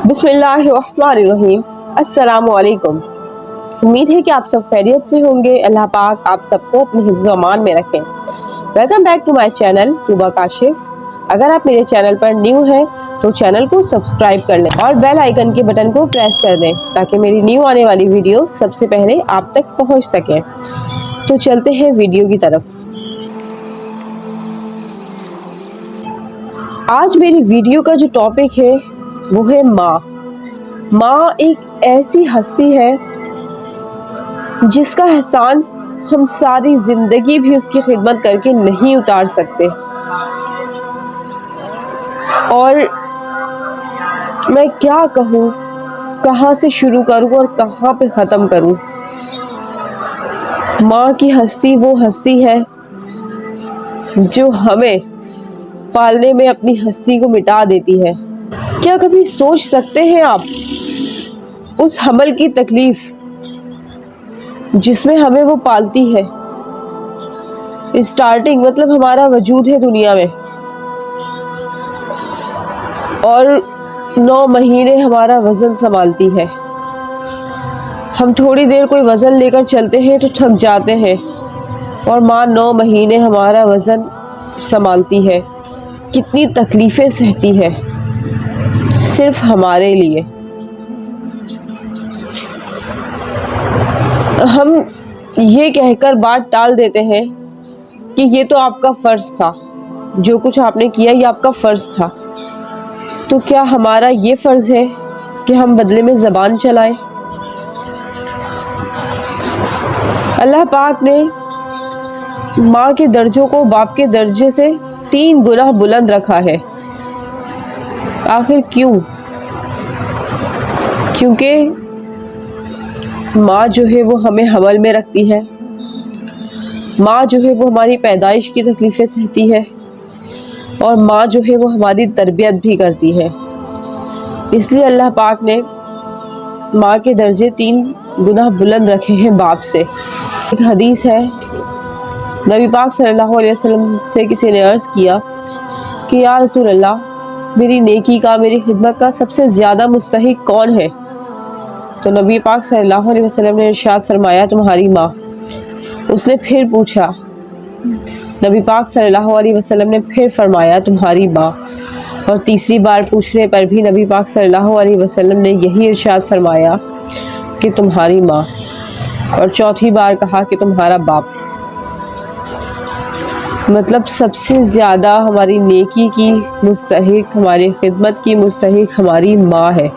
बिस्मिल्लाहिर्रहमानिर्रहीम। अस्सलामुअलैकुम। उम्मीद है कि आप सब खैरियत से होंगे। अल्लाह पाक आप सबको अपने हिफ्ज़ अमान में रखें। Welcome back to my channel Tuba Kashif. अगर आप मेरे चैनल पर न्यू हैं तो चैनल को सब्सक्राइब कर लें और बेल आइकन के बटन को प्रेस कर दें ताकि मेरी न्यू आने वाली वीडियो सबसे पहले आप तक पहुंच सके। तो चलते हैं वीडियो की तरफ। आज मेरी वीडियो का जो टॉपिक है वो है माँ। माँ एक ऐसी हस्ती है जिसका एहसान हम सारी जिंदगी भी उसकी खिदमत करके नहीं उतार सकते। और मैं क्या कहूँ, कहाँ से शुरू करूँ और कहाँ पे ख़त्म करूँ। माँ की हस्ती वो हस्ती है जो हमें पालने में अपनी हस्ती को मिटा देती है। क्या कभी सोच सकते हैं आप उस हमल की तकलीफ जिसमें हमें वो पालती है। स्टार्टिंग मतलब हमारा वजूद है दुनिया में और 9 महीने हमारा वज़न संभालती है। हम थोड़ी देर कोई वज़न लेकर चलते हैं तो थक जाते हैं और माँ 9 महीने हमारा वज़न संभालती है। कितनी तकलीफ़ें सहती है सिर्फ हमारे लिए। हम ये कहकर बात टाल देते हैं कि ये तो आपका फ़र्ज़ था, जो कुछ आपने किया ये आपका फ़र्ज़ था। तो क्या हमारा ये फ़र्ज़ है कि हम बदले में ज़बान चलाएं? अल्लाह पाक ने माँ के दर्जों को बाप के दर्जे से 3 गुना बुलंद रखा है। आखिर क्यों? क्योंकि माँ जो है वो हमें हमल में रखती है। माँ जो है वो हमारी पैदाइश की तकलीफ़ें सहती है और माँ जो है वो हमारी तरबियत भी करती है। इसलिए अल्लाह पाक ने माँ के दर्जे 3 गुना बुलंद रखे हैं बाप से। एक हदीस है, नबी पाक सल्लल्लाहु अलैहि वसल्लम से किसी ने अर्ज़ किया कि या रसूल अल्लाह, मेरी नेकी का, मेरी खिदमत का सबसे ज़्यादा मुस्तहिक कौन है? तो नबी पाक सल्लल्लाहु अलैहि वसल्लम ने इरशाद फरमाया, तुम्हारी माँ। उसने फिर पूछा, नबी पाक सल्लल्लाहु अलैहि वसल्लम ने फिर फरमाया, तुम्हारी माँ। और तीसरी बार पूछने पर भी नबी पाक सल्लल्लाहु अलैहि वसल्लम ने यही इरशाद फरमाया कि तुम्हारी माँ। और चौथी बार कहा कि तुम्हारा बाप। मतलब सबसे ज़्यादा हमारी नेकी की मुस्तहिक, हमारी खिदमत की मुस्तहिक हमारी माँ है।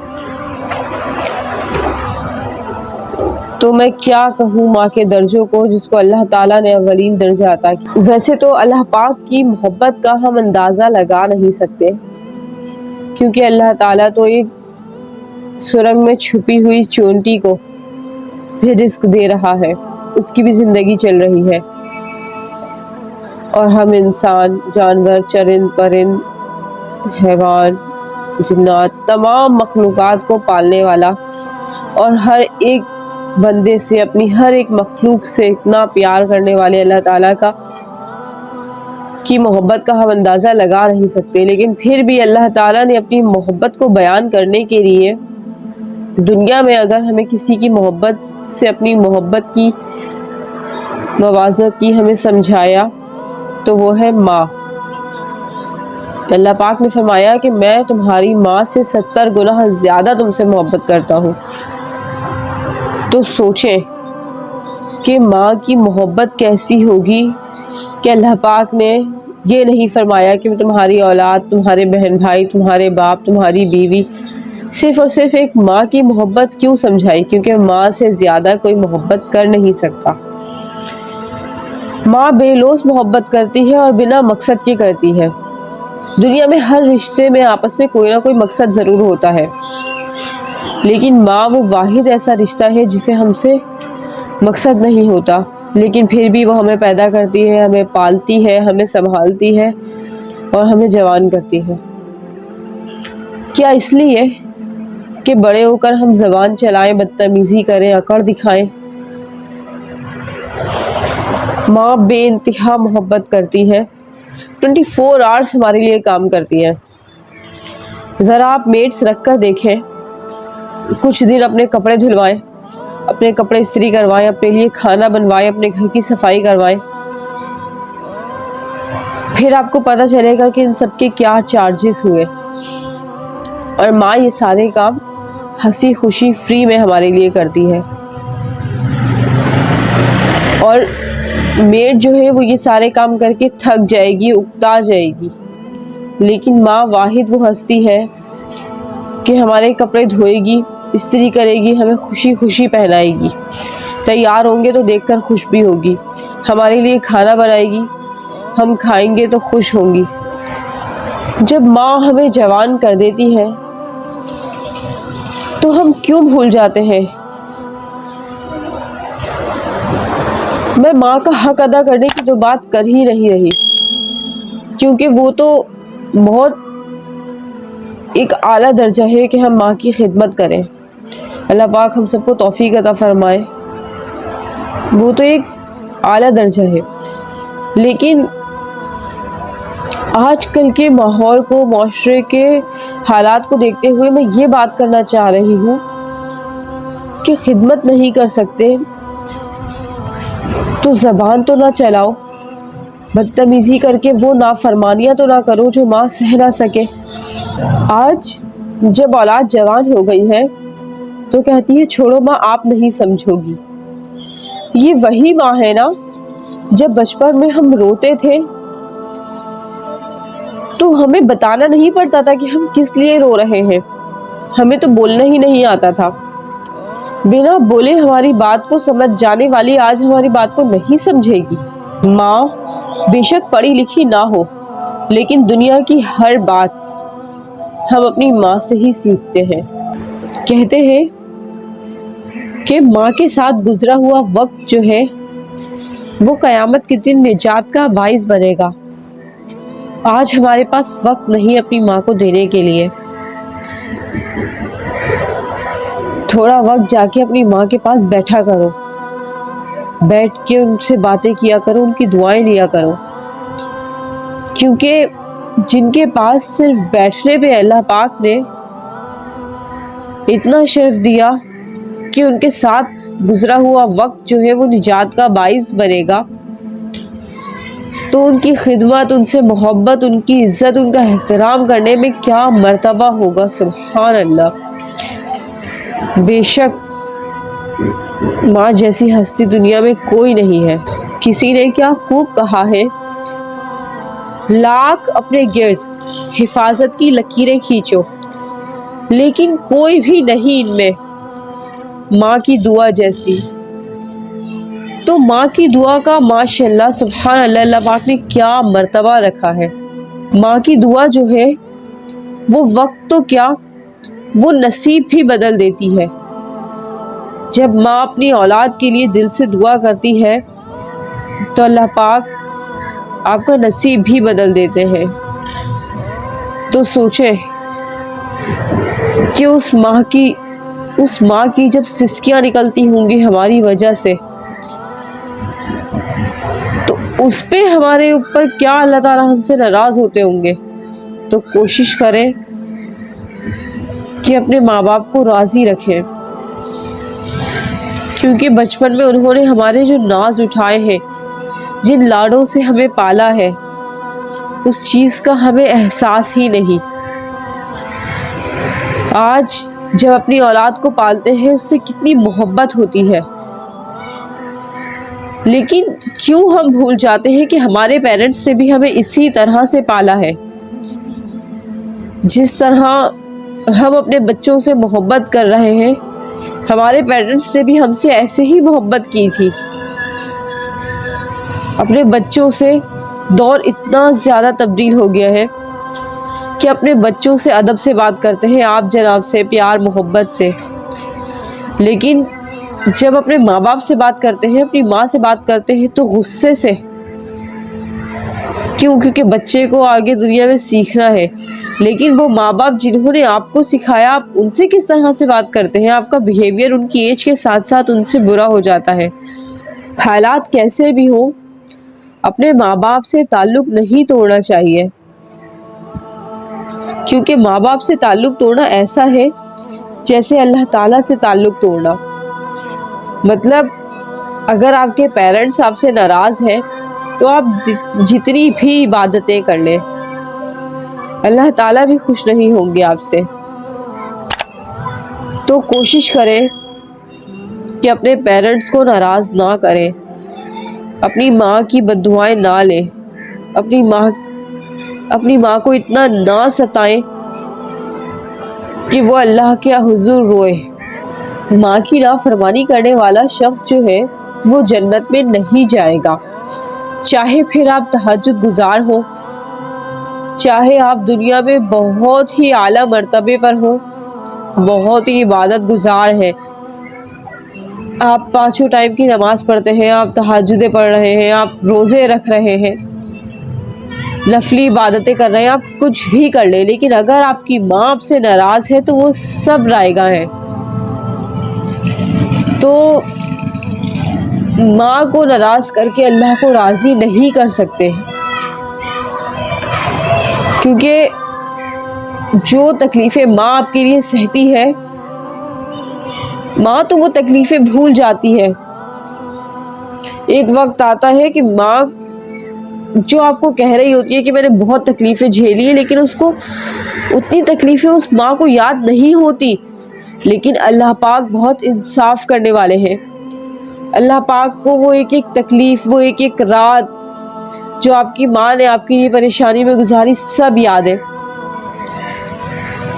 तो मैं क्या कहूँ माँ के दर्जों को जिसको अल्लाह ताला ने अव्वलीन दर्जा अता किया। वैसे तो अल्लाह पाक की मोहब्बत का हम अंदाज़ा लगा नहीं सकते, क्योंकि अल्लाह ताला तो एक सुरंग में छुपी हुई चोंटी को भी रिस्क दे रहा है, उसकी भी ज़िंदगी चल रही है। और हम इंसान, जानवर, चरिंद परिंद, हैवान, जिन्नात, तमाम मखलूक़ात को पालने वाला और हर एक बंदे से, अपनी हर एक मखलूक से इतना प्यार करने वाले अल्लाह ताला का की मोहब्बत का हम अंदाज़ा लगा नहीं सकते। लेकिन फिर भी अल्लाह ताला ने अपनी मोहब्बत को बयान करने के लिए दुनिया में अगर हमें किसी की मोहब्बत से, अपनी मोहब्बत की मवाज़नत की हमें समझाया तो वो है माँ। अल्लाह पाक ने फरमाया कि मैं तुम्हारी माँ से 70 गुना ज़्यादा तुमसे मोहब्बत करता हूँ। तो सोचें कि माँ की मोहब्बत कैसी होगी कि अल्लाह पाक ने ये नहीं फरमाया कि तुम्हारी औलाद, तुम्हारे बहन भाई, तुम्हारे बाप, तुम्हारी बीवी, सिर्फ़ और सिर्फ एक माँ की मोहब्बत क्यों समझाई? क्योंकि माँ से ज़्यादा कोई मोहब्बत कर नहीं सकता। माँ बेलौस मोहब्बत करती है और बिना मकसद के करती है। दुनिया में हर रिश्ते में आपस में कोई ना कोई मकसद ज़रूर होता है, लेकिन माँ वो वाहिद ऐसा रिश्ता है जिसे हमसे मकसद नहीं होता, लेकिन फिर भी वो हमें पैदा करती है, हमें पालती है, हमें संभालती है और हमें जवान करती है। क्या इसलिए कि बड़े होकर हम ज़बान चलाएं, बदतमीज़ी करें, अकड़ दिखाएं? माँ बेइंतहा मोहब्बत करती है, 24 आवर्स हमारे लिए काम करती है। ज़रा आप मेड्स रख कर देखें, कुछ दिन अपने कपड़े धुलवाएं, अपने कपड़े इस्त्री करवाएं, अपने लिए खाना बनवाएं, अपने घर की सफाई करवाएं। फिर आपको पता चलेगा कि इन सब के क्या चार्जेस हुए। और माँ ये सारे काम हंसी खुशी फ्री में हमारे लिए करती है। और मेड जो है वो ये सारे काम करके थक जाएगी, उकता जाएगी, लेकिन माँ वाहिद वो हस्ती है कि हमारे कपड़े धोएगी, इस्त्री करेगी, हमें खुशी खुशी पहनाएगी, तैयार होंगे तो देखकर खुश भी होगी, हमारे लिए खाना बनाएगी, हम खाएंगे तो खुश होंगी। जब माँ हमें जवान कर देती है तो हम क्यों भूल जाते हैं? मैं माँ का हक अदा करने की तो बात कर ही नहीं रही, क्योंकि वो तो बहुत एक आला दर्जा है कि हम माँ की खिदमत करें। अल्लाह पाक हम सबको तौफीक अता फरमाए। वो तो एक आला दर्जा है, लेकिन आजकल के माहौल को, माशरे के हालात को देखते हुए मैं ये बात करना चाह रही हूँ कि खिदमत नहीं कर सकते तो ज़बान तो ना चलाओ, बदतमीज़ी करके वो नाफरमानियाँ तो ना करो जो माँ सह ना सके। आज जब औलाद जवान हो गई है तो कहती है छोड़ो माँ, आप नहीं समझोगी। ये वही माँ है ना, जब बचपन में हम रोते थे तो हमें बताना नहीं पड़ता था कि हम किस लिए रो रहे हैं, हमें तो बोलना ही नहीं आता था। बिना बोले हमारी बात को समझ जाने वाली आज हमारी बात को नहीं समझेगी। माँ बेशक पढ़ी लिखी ना हो, लेकिन दुनिया की हर बात हम अपनी माँ से ही सीखते हैं। कहते हैं कि माँ के साथ गुजरा हुआ वक्त जो है वो क़यामत के दिन निजात का बाइस बनेगा। आज हमारे पास वक्त नहीं अपनी माँ को देने के लिए। थोड़ा वक्त जाके अपनी माँ के पास बैठा करो, बैठ के उनसे बातें किया करो, उनकी दुआएं लिया करो, क्योंकि जिनके पास सिर्फ बैठने पे अल्लाह पाक ने इतना शर्फ दिया कि उनके साथ गुजरा हुआ वक्त जो है वो निजात का बाइस बनेगा, तो उनकी खिदमत, उनसे मोहब्बत, उनकी इज्जत, उनका एहतराम करने में क्या मर्तबा होगा। सुभान अल्लाह। बेशक माँ जैसी हस्ती दुनिया में कोई नहीं है। किसी ने क्या खूब कहा है, लाख अपने गिर्द हिफाजत की लकीरें खींचो, लेकिन कोई भी नहीं इनमें माँ की दुआ जैसी। तो माँ की दुआ का माशाअल्लाह सुभान अल्लाह, अल्लाह पाक ने क्या मर्तबा रखा है। माँ की दुआ जो है वो वक्त तो क्या, वो नसीब भी बदल देती है। जब माँ अपनी औलाद के लिए दिल से दुआ करती है तो अल्लाह पाक आपका नसीब भी बदल देते हैं। तो सोचें कि उस माँ की जब सिसकियाँ निकलती होंगी हमारी वजह से, तो उस पे हमारे ऊपर क्या अल्लाह ताला हमसे नाराज़ होते होंगे। तो कोशिश करें कि अपने माँ बाप को राज़ी रखें, क्योंकि बचपन में उन्होंने हमारे जो नाज उठाए हैं, जिन लाडों से हमें पाला है, उस चीज़ का हमें एहसास ही नहीं। आज जब अपनी औलाद को पालते हैं उससे कितनी मोहब्बत होती है, लेकिन क्यों हम भूल जाते हैं कि हमारे पेरेंट्स ने भी हमें इसी तरह से पाला है। जिस तरह हम अपने बच्चों से मोहब्बत कर रहे हैं, हमारे पेरेंट्स ने भी हमसे ऐसे ही मोहब्बत की थी। अपने बच्चों से दौर इतना ज़्यादा तब्दील हो गया है कि अपने बच्चों से अदब से बात करते हैं, आप जनाब से, प्यार मोहब्बत से, लेकिन जब अपने माँ बाप से बात करते हैं, अपनी माँ से बात करते हैं तो गुस्से से। क्यों? क्योंकि बच्चे को आगे दुनिया में सीखना है, लेकिन वो माँ बाप जिन्होंने आपको सिखाया, आप उनसे किस तरह से बात करते हैं, आपका बिहेवियर उनकी एज के साथ साथ उनसे बुरा हो जाता है। हालात कैसे भी हो, अपने माँ बाप से ताल्लुक नहीं तोड़ना चाहिए, क्योंकि माँ बाप से ताल्लुक तोड़ना ऐसा है جیسے اللہ تعالیٰ سے تعلق توڑنا. مطلب اگر آپ کے پیرنٹس آپ سے ناراض ہیں تو آپ جتنی بھی عبادتیں کر لیں اللہ تعالیٰ بھی خوش نہیں ہوں گے آپ سے. تو کوشش کریں کہ اپنے پیرنٹس کو ناراض نہ کریں، اپنی ماں کی بد دعائیں نہ لیں، اپنی ماں کو اتنا نہ ستائیں کہ وہ اللہ کے حضور روئے. ماں کی نافرمانی کرنے والا شخص جو ہے وہ جنت میں نہیں جائے گا، چاہے پھر آپ تہجد گزار ہو، چاہے آپ دنیا میں بہت ہی اعلیٰ مرتبے پر ہو، بہت ہی عبادت گزار ہیں، آپ 5 ٹائم کی نماز پڑھتے ہیں، آپ تہجدیں پڑھ رہے ہیں، آپ روزے رکھ رہے ہیں، نفلی عبادتیں کر رہے ہیں، آپ کچھ بھی کر لیں، لیکن اگر آپ کی ماں آپ سے ناراض ہے تو وہ سب رائے گاں ہے. تو ماں کو ناراض کر کے اللہ کو راضی نہیں کر سکتے، کیونکہ جو تکلیفیں ماں آپ کے لیے سہتی ہے ماں تو وہ تکلیفیں بھول جاتی ہے. ایک وقت آتا ہے کہ ماں جو آپ کو کہہ رہی ہوتی ہے کہ میں نے بہت تکلیفیں جھیلی ہیں، لیکن اس کو اتنی تکلیفیں اس ماں کو یاد نہیں ہوتی. لیکن اللہ پاک بہت انصاف کرنے والے ہیں. اللہ پاک کو وہ ایک ایک تکلیف، وہ ایک ایک رات جو آپ کی ماں نے آپ کی پریشانی میں گزاری سب یاد ہے.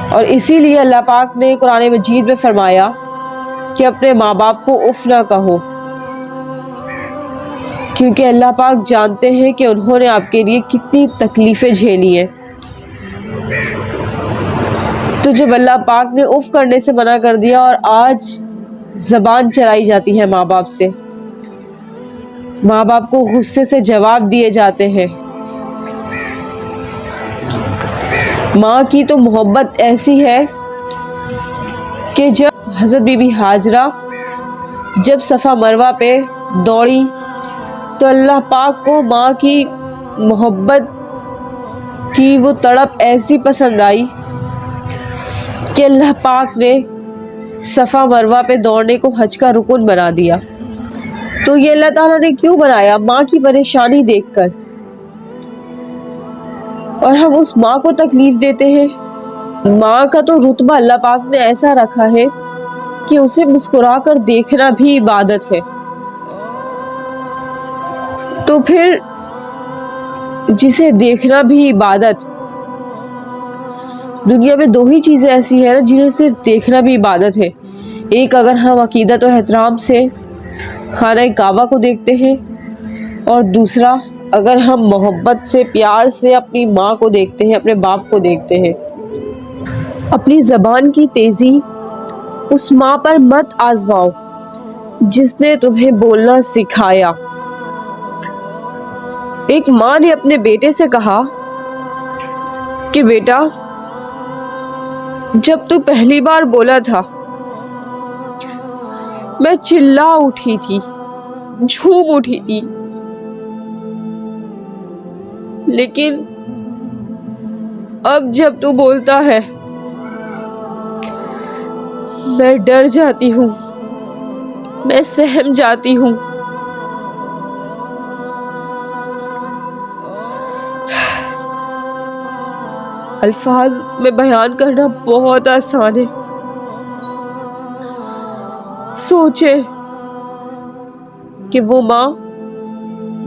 اور اسی لیے اللہ پاک نے قرآن مجید میں فرمایا کہ اپنے ماں باپ کو اف نہ کہو، کیونکہ اللہ پاک جانتے ہیں کہ انہوں نے آپ کے لیے کتنی تکلیفیں جھیلی ہیں. تو جب اللہ پاک نے اف کرنے سے منع کر دیا اور آج زبان چلائی جاتی ہے ماں باپ سے، ماں باپ کو غصے سے جواب دیے جاتے ہیں. ماں کی تو محبت ایسی ہے کہ جب حضرت بی بی ہاجرہ جب صفا مروہ پہ دوڑی تو اللہ پاک کو ماں کی محبت کی وہ تڑپ ایسی پسند آئی کہ اللہ پاک نے صفا مروہ پہ دوڑنے کو حج کا رکن بنا دیا. تو یہ اللہ تعالیٰ نے کیوں بنایا؟ ماں کی پریشانی دیکھ کر. اور ہم اس ماں کو تکلیف دیتے ہیں. ماں کا تو رتبہ اللہ پاک نے ایسا رکھا ہے کہ اسے مسکرا کر دیکھنا بھی عبادت ہے. تو پھر جسے دیکھنا بھی عبادت، دنیا میں 2 ہی چیزیں ایسی ہیں جنہیں صرف دیکھنا بھی عبادت ہے. ایک اگر ہم عقیدت و احترام سے خانہ کعبہ کو دیکھتے ہیں، اور دوسرا اگر ہم محبت سے پیار سے اپنی ماں کو دیکھتے ہیں، اپنے باپ کو دیکھتے ہیں. اپنی زبان کی تیزی اس ماں پر مت آزماؤ جس نے تمہیں بولنا سکھایا. ایک ماں نے اپنے بیٹے سے کہا کہ بیٹا، جب تو پہلی بار بولا تھا میں چلا اٹھی تھی، جھوم اٹھی تھی، لیکن اب جب تو بولتا ہے میں ڈر جاتی ہوں، میں سہم جاتی ہوں. الفاظ میں بیان کرنا بہت آسان ہے. سوچے کہ وہ ماں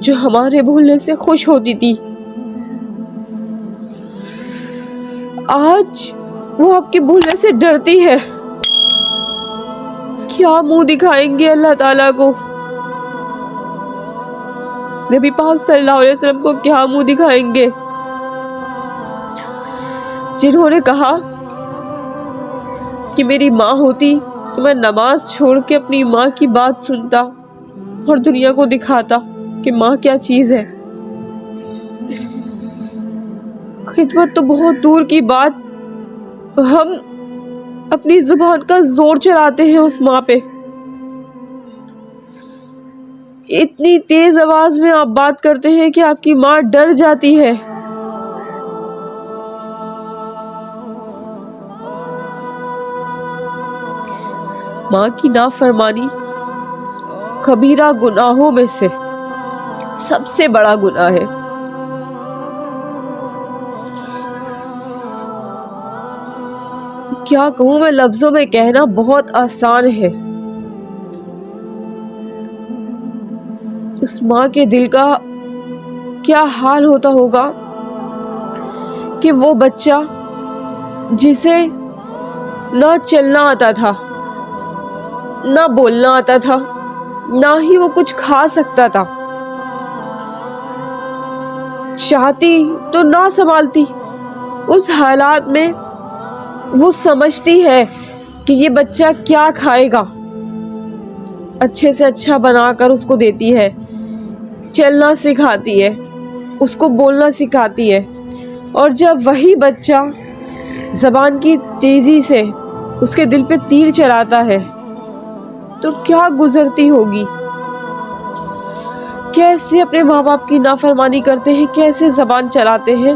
جو ہمارے بھولنے سے خوش ہوتی تھی، آج وہ آپ کے بھولنے سے ڈرتی ہے. کیا منہ دکھائیں گے اللہ تعالیٰ کو؟ نبی پاک صلی اللہ علیہ وسلم کو کیا منہ دکھائیں گے جنہوں نے کہا کہ میری ماں ہوتی تو میں نماز چھوڑ کے اپنی ماں کی بات سنتا اور دنیا کو دکھاتا کہ ماں کیا چیز ہے. خدمت تو بہت دور کی بات، ہم اپنی زبان کا زور چلاتے ہیں اس ماں پہ. اتنی تیز آواز میں آپ بات کرتے ہیں کہ آپ کی ماں ڈر جاتی ہے. ماں کی نافرمانی کبیرہ گناہوں میں سے سب سے بڑا گناہ ہے۔ کیا کہوں میں، لفظوں میں کہنا بہت آسان ہے۔ اس ماں کے دل کا کیا حال ہوتا ہوگا کہ وہ بچہ جسے نہ چلنا آتا تھا، نہ بولنا آتا تھا، نہ ہی وہ کچھ کھا سکتا تھا، چاہتی تو نہ سنبھالتی، اس حالات میں وہ سمجھتی ہے کہ یہ بچہ کیا کھائے گا، اچھے سے اچھا بنا کر اس کو دیتی ہے، چلنا سکھاتی ہے، اس کو بولنا سکھاتی ہے، اور جب وہی بچہ زبان کی تیزی سے اس کے دل پہ تیر چلاتا ہے تو کیا گزرتی ہوگی، کیسے اپنے ماں باپ کی نافرمانی کرتے ہیں، کیسے زبان چلاتے ہیں،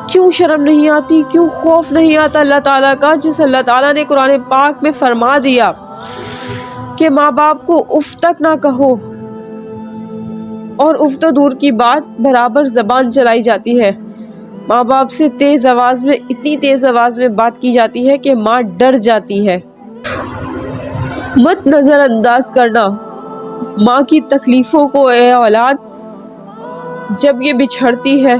کیوں شرم نہیں آتی، کیوں خوف نہیں آتا اللہ تعالیٰ کا، جس اللہ تعالیٰ نے قرآن پاک میں فرما دیا کہ ماں باپ کو اف تک نہ کہو، اور اف تو دور کی بات برابر زبان چلائی جاتی ہے، ماں باپ سے تیز آواز میں، اتنی تیز آواز میں بات کی جاتی ہے کہ ماں ڈر جاتی ہے۔ مت نظر انداز کرنا ماں کی تکلیفوں کو اے اولاد، جب یہ بچھڑتی ہے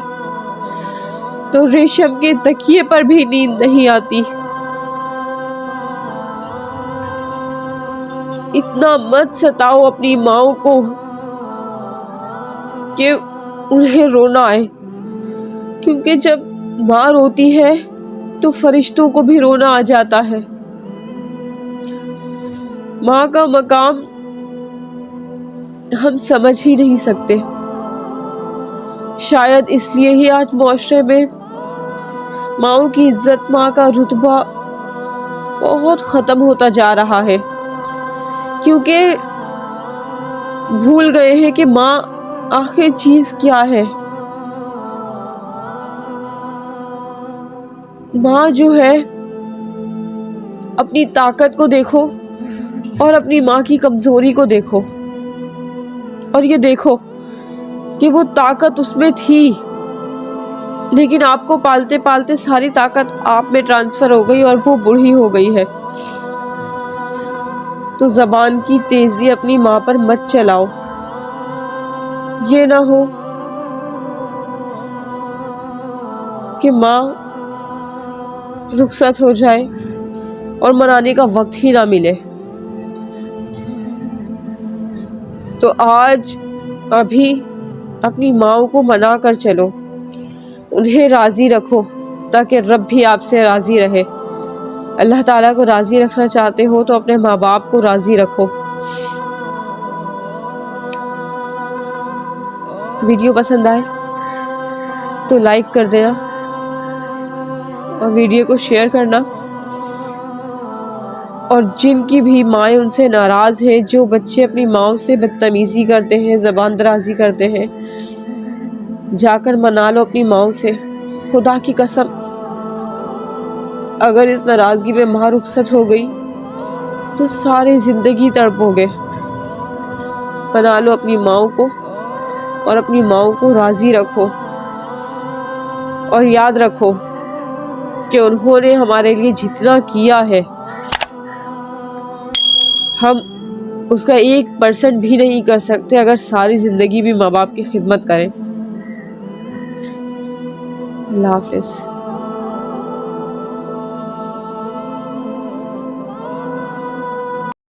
تو ریشم کے تکیے پر بھی نیند نہیں آتی۔ اتنا مت ستاؤ اپنی ماؤں کو کہ انہیں رونا آئے، کیونکہ جب ماں روتی ہے تو فرشتوں کو بھی رونا آ جاتا ہے۔ ماں کا مقام ہم سمجھ ہی نہیں سکتے، شاید اس لیے ہی آج معاشرے میں ماؤں کی عزت، ماں کا رتبہ بہت ختم ہوتا جا رہا ہے، کیونکہ بھول گئے ہیں کہ ماں آخر چیز کیا ہے۔ ماں جو ہے، اپنی طاقت کو دیکھو اور اپنی ماں کی کمزوری کو دیکھو، اور یہ دیکھو کہ وہ طاقت اس میں تھی، لیکن آپ کو پالتے پالتے ساری طاقت آپ میں ٹرانسفر ہو گئی اور وہ بوڑھی ہو گئی ہے۔ تو زبان کی تیزی اپنی ماں پر مت چلاؤ، یہ نہ ہو کہ ماں رخصت ہو جائے اور منانے کا وقت ہی نہ ملے۔ تو آج ابھی اپنی ماؤں کو منا کر چلو، انہیں راضی رکھو تاکہ رب بھی آپ سے راضی رہے۔ اللہ تعالیٰ کو راضی رکھنا چاہتے ہو تو اپنے ماں باپ کو راضی رکھو۔ ویڈیو پسند آئے تو لائک کر دینا اور ویڈیو کو شیئر کرنا، اور جن کی بھی مائیں ان سے ناراض ہیں، جو بچے اپنی ماؤں سے بدتمیزی کرتے ہیں، زبان درازی کرتے ہیں، جا کر منا لو اپنی ماؤں سے۔ خدا کی قسم، اگر اس ناراضگی میں ماں رخصت ہو گئی تو ساری زندگی تڑپو گے۔ منا لو اپنی ماؤں کو اور اپنی ماؤں کو راضی رکھو، اور یاد رکھو کہ انہوں نے ہمارے لیے جتنا کیا ہے ہم اس کا 1% بھی نہیں کر سکتے اگر ساری زندگی بھی ماں باپ کی خدمت کریں۔ اللہ حافظ۔